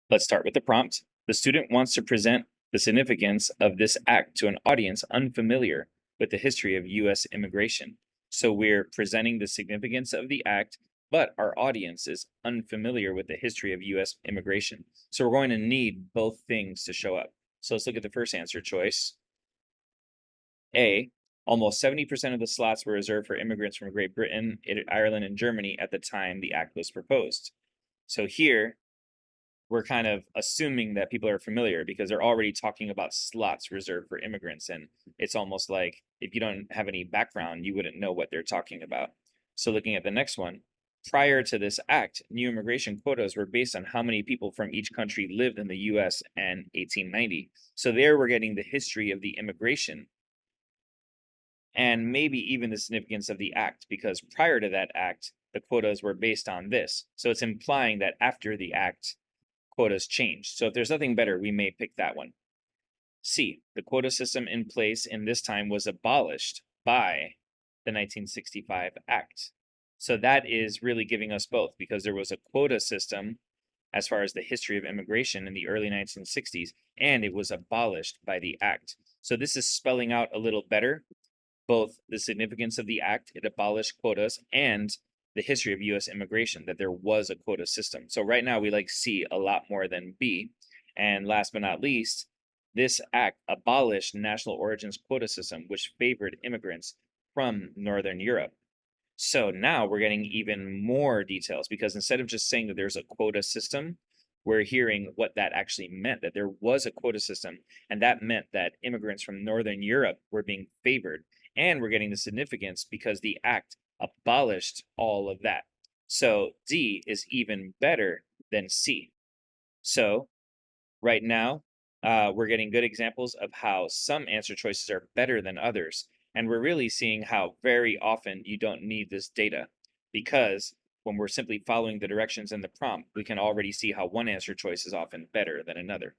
Let's start with the prompt. The student wants to present the significance of this act to an audience unfamiliar with the history of U.S. immigration. So we're presenting the significance of the act, but our audience is unfamiliar with the history of U.S. immigration. So we're going to need both things to show up. So let's look at the first answer choice. A, almost 70% of the slots were reserved for immigrants from Great Britain, Ireland, and Germany at the time the act was proposed. So here, we're kind of assuming that people are familiar because they're already talking about slots reserved for immigrants. And it's almost like if you don't have any background, you wouldn't know what they're talking about. So looking at the next one, prior to this act, new immigration quotas were based on how many people from each country lived in the US in 1890. So there we're getting the history of the immigration and maybe even the significance of the act, because prior to that act, the quotas were based on this. So it's implying that after the act, quotas changed. So if there's nothing better, we may pick that one. C, the quota system in place in this time was abolished by the 1965 Act. So that is really giving us both, because there was a quota system as far as the history of immigration in the early 1960s, and it was abolished by the Act. So this is spelling out a little better both the significance of the act, it abolished quotas, and the history of U.S. immigration, that there was a quota system. So right now we like C a lot more than B. And last but not least, this act abolished national origins quota system, which favored immigrants from Northern Europe. So now we're getting even more details, because instead of just saying that there's a quota system, we're hearing what that actually meant, that there was a quota system, and that meant that immigrants from Northern Europe were being favored. And we're getting the significance because the act abolished all of that. So D is even better than C. So right now, we're getting good examples of how some answer choices are better than others. And we're really seeing how very often you don't need this data, because when we're simply following the directions in the prompt, we can already see how one answer choice is often better than another.